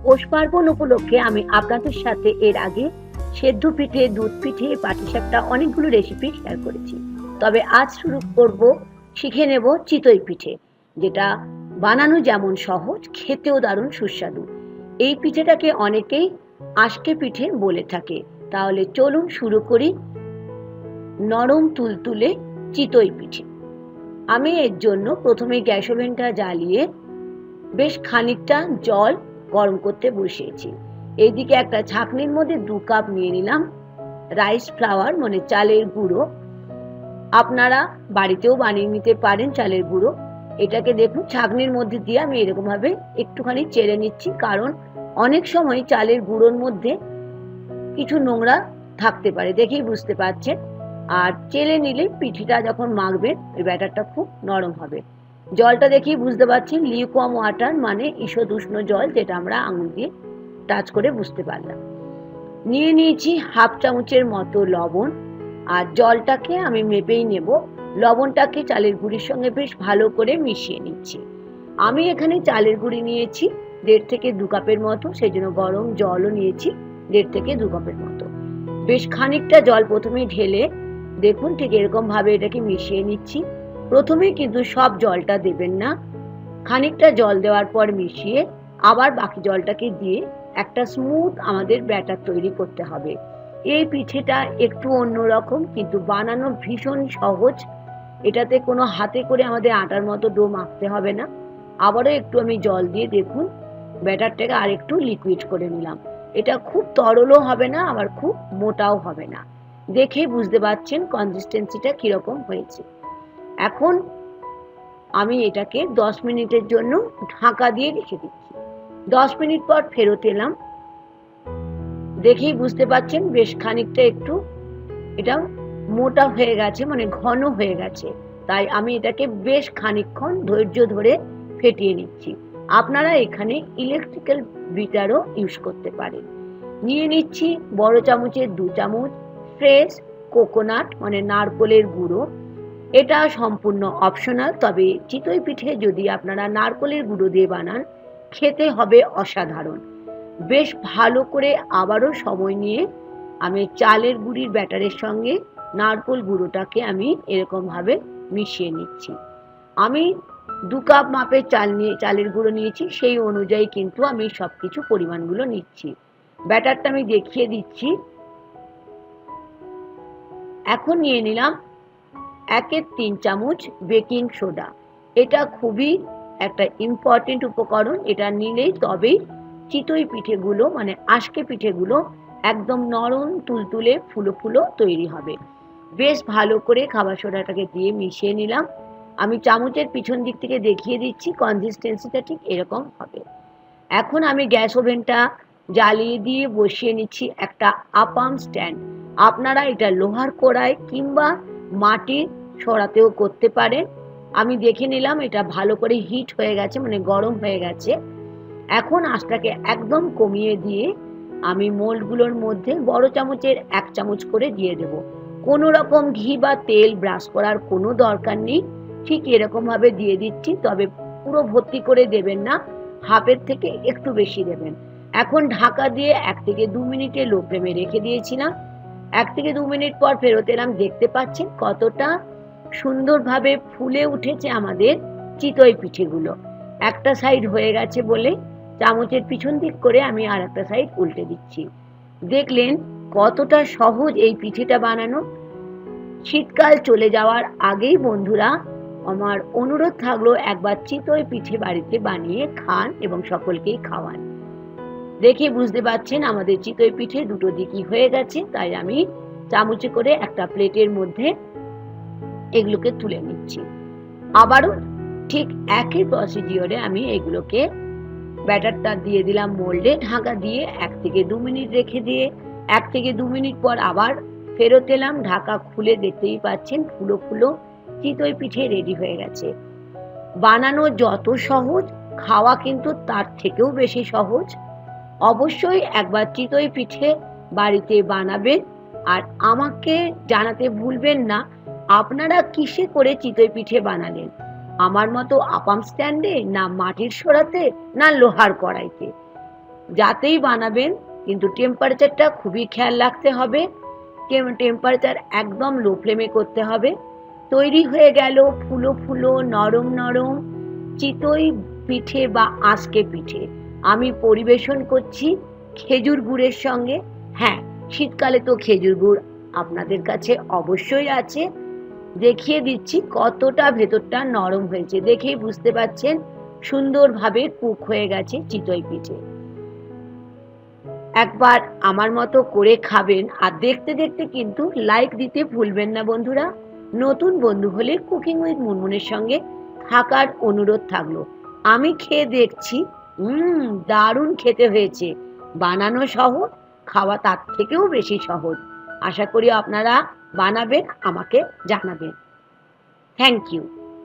পৌষ পার্বণ উপলক্ষে আমি আপনাদের সাথে এর আগে সেদ্ধ পিঠে, দুধ পিঠে, পাটিসাপটা অনেকগুলো রেসিপি শেয়ার করেছি। তবে আজ শুরু করব, শিখে নেব চিতই পিঠে, যেটা বানানো যেমন সহজ, খেতেও দারুণ সুস্বাদু। এই পিঠেটাকে অনেকেই আঁশকে পিঠে বলে থাকে। তাহলে চলুন শুরু করি নরম তুলতুলে চিতই পিঠে। আমি এর জন্য প্রথমে গ্যাস ওভেনটা জ্বালিয়ে বেশ খানিকটা জল গরম করতে বসিয়েছি। এইদিকে একটা ছাঁকনির মধ্যে 2 কাপ নিয়ে নিলাম রাইস ফ্লাওয়ার, মানে চালের গুঁড়ো। আপনারা বাড়িতেও বানিয়ে নিতে পারেন চালের গুঁড়ো। এটাকে দেখুন ছাঁকনির মধ্যে দিয়ে আমি এরকম ভাবে একটুখানি চেড়ে নিচ্ছি, কারণ অনেক সময় চালের গুঁড়োর মধ্যে কিছু নোংরা থাকতে পারে, দেখেই বুঝতে পারছেন। আর চেলে নিলে পিঠেটা যখন মাখবেন ওই ব্যাটারটা খুব নরম হবে। জলটা দেখেই বুঝতে পারছেন লিউকওয়ার্ম ওয়াটার, মানে ঈষৎ উষ্ণ জল, যেটা আমরা আঙুল দিয়ে টাচ করে বুঝতে পারলাম। নিয়ে নিয়েছি হাফ চামচের মতো লবণ, আর জলটাকে আমি মেপেই নেব। লবণটাকে চালের গুঁড়ির সঙ্গে বেশ ভালো করে মিশিয়ে নিচ্ছি। আমি এখানে চালের গুঁড়ি নিয়েছি 1.5 থেকে 2 কাপের মতো, সেই জন্য গরম জলও নিয়েছি 1.5 থেকে 2 কাপের মতো। বেশ খানিকটা জল প্রথমেই ঢেলে দেখুন ঠিক এরকম ভাবে এটাকে মিশিয়ে নিচ্ছি। প্রথমেই কিন্তু সব জলটা দেবেন না, খানিকটা জল দেওয়ার পর মিশিয়ে আবার বাকি জলটাকে দিয়ে একটা স্মুথ আমাদের ব্যাটার তৈরি করতে হবে। এই পিঠেটা একটু অন্যরকম, কিন্তু বানানো ভীষণ সহজ। এটাতে কোনো হাতে করে আমাদের আটার মতো ডো মাখতে হবে না। আবারও একটু আমি জল দিয়ে দেখুন ব্যাটারটাকে আর একটু লিকুইড করে নিলাম। এটা খুব তরলও হবে না, আবার খুব মোটাও হবে না। দেখেই বুঝতে পারছেন কনসিস্টেন্সিটা কিরকম হয়েছে। এখন আমি এটাকে 10 মিনিটের জন্য ঢাকা দিয়ে রেখে দিচ্ছি। 10 মিনিট পর ফেরত এলাম। দেখেই বুঝতে পারছেন বেশ খানিকটা একটু এটা মোটা হয়ে গেছে, মানে ঘন হয়ে গেছে। তাই আমি এটাকে বেশ খানিকক্ষণ ধৈর্য ধরে ফেটিয়ে নিচ্ছি। আপনারা এখানে ইলেকট্রিক্যাল বিটারও ইউজ করতে পারেন। নিয়ে নিচ্ছি বড় চামচের 2 চামচ ফ্রেশ কোকোনাট, মানে নারকেলের গুঁড়ো। এটা সম্পূর্ণ অপশনাল, তবে চিতই পিঠে যদি আপনারা নারকেলের গুঁড়ো দিয়ে বানান খেতে হবে অসাধারণ। বেশ ভালো করে আবারও সময় নিয়ে আমি চালের গুঁড়ির ব্যাটারের সঙ্গে নারকেল গুঁড়োটাকে আমি এরকম ভাবে মিশিয়ে নিচ্ছি। আমি 2 কাপ মাপের চালের গুঁড়ো নিয়েছি, সেই অনুযায়ী কিন্তু আমি সবকিছু পরিমাণগুলো নিচ্ছি। ব্যাটারটা আমি দেখিয়ে দিচ্ছি। এখন নিয়ে নিলাম 1/3 চামচ বেকিং সোডা। এটা খুবই একটা ইম্পর্টেন্ট উপকরণ। এটা নিলেই তবেই চিতই পিঠেগুলো, মানে আঁশকে পিঠেগুলো একদম নরম তুলতুলে ফুলো ফুলো তৈরি হবে। বেশ ভালো করে খাবার সোডাটাকে দিয়ে মিশিয়ে নিলাম। আমি চামচের পিছন দিক থেকে দেখিয়ে দিচ্ছি, কনসিস্টেন্সিটা ঠিক এরকম হবে। এখন আমি গ্যাস ওভেনটা জ্বালিয়ে দিয়ে বসিয়ে নিচ্ছি একটা আপাম স্ট্যান্ড। আপনারা এটা লোহার কড়াই কিংবা মাটির সরাতেও করতে পারেন। আমি দেখে নিলাম এটা ভালো করে হিট হয়ে গেছে, মানে গরম হয়ে গেছে। এখন আঁচটাকে একদম কমিয়ে দিয়ে আমি মোল্ডগুলোর মধ্যে বড় চামচের 1 চামচ করে দিয়ে দেব। কোনো রকম ঘি বা তেল ব্রাশ করার কোনো দরকার নেই, ঠিক এরকম ভাবে দিয়ে দিচ্ছি। তবে পুরো ভর্তি করে দেবেন না, হাফের থেকে একটু বেশি দেবেন। এখন ঢাকা দিয়ে 1 থেকে 2 মিনিটে লো ফ্লেমে রেখে দিয়েছিলাম। 1 থেকে 2 মিনিট পর ফেরত এলাম। দেখতে পাচ্ছেন কতটা সুন্দরভাবে ফুলে উঠেছে আমাদের চিতই পিঠেগুলো। একটা সাইড হয়ে গেছে বলে চামচের পিছন দিক করে আমি আর একটা সাইড উল্টে দিচ্ছি। দেখলেন কতটা সহজ এই পিঠেটা বানানো। শীতকাল চলে যাওয়ার আগেই বন্ধুরা আমার অনুরোধ থাকলো একবার চিতই পিঠে বাড়িতে বানিয়ে খান এবং সকলকেই খাওয়ান। দেখে বুঝতে পারছেন আমাদের চিতই পিঠে দুটো দিকই হয়ে গেছে। তাই আমি চামচে করে একটা প্লেটের মধ্যে এগুলোকে তুলে নিচ্ছি। আবারও ঠিক একই প্রসিডিওরে আমি এগুলোকে ব্যাটারটা দিয়ে দিলাম মোল্ডে, ঢাকা দিয়ে 1 থেকে 2 মিনিট রেখে দিয়ে 1 থেকে 2 মিনিট পর আবার ফেরত এলাম। ঢাকা খুলে দেখতেই পাচ্ছেন ফুলো ফুলো চিতই পিঠে রেডি হয়ে গেছে। বানানো যত সহজ, খাওয়া কিন্তু তার থেকেও বেশি সহজ। অবশ্যই একবার চিতই পিঠে বাড়িতে বানাবেন, আর আমাকে জানাতে ভুলবেন না আপনারা কিসে করে চিতই পিঠে বানালেন। আমার মতো আপাম স্ট্যান্ডে, না মাটির সরাতে, না লোহার কড়াইতে। যাতেই বানাবেন কিন্তু টেম্পারেচারটা খুবই খেয়াল রাখতে হবে। টেম্পারেচার একদম লো ফ্লেমে করতে হবে। তৈরি হয়ে গেল ফুলো ফুলো নরম নরম চিতই পিঠে বা আঁশকে পিঠে। আমি পরিবেশন করছি খেজুর গুড়ের সঙ্গে। হ্যাঁ, শীতকালে তো খেজুর গুড় আপনাদের কাছে অবশ্যই আছে। দেখিয়ে দিচ্ছি কতটা ভেতরটা নরম হয়েছে, দেখেই বুঝতে পারছেন সুন্দরভাবে কুক হয়ে গেছে চিতই পিঠে। একবার আমার মতো করে খাবেন, আর দেখতে দেখতে কিন্তু লাইক দিতে ভুলবেন না বন্ধুরা। নতুন বন্ধু হলে কুকিং উইথ মুনমুনের সঙ্গে থাকার অনুরোধ থাকলো। আমি খেয়ে দেখছি, দারুণ খেতে হয়েছে। বানানো সহজ, খাওয়া তার থেকেও বেশি সহজ। আশা করি আপনারা বানাবেন, আমাকে জানাবেন। Thank you.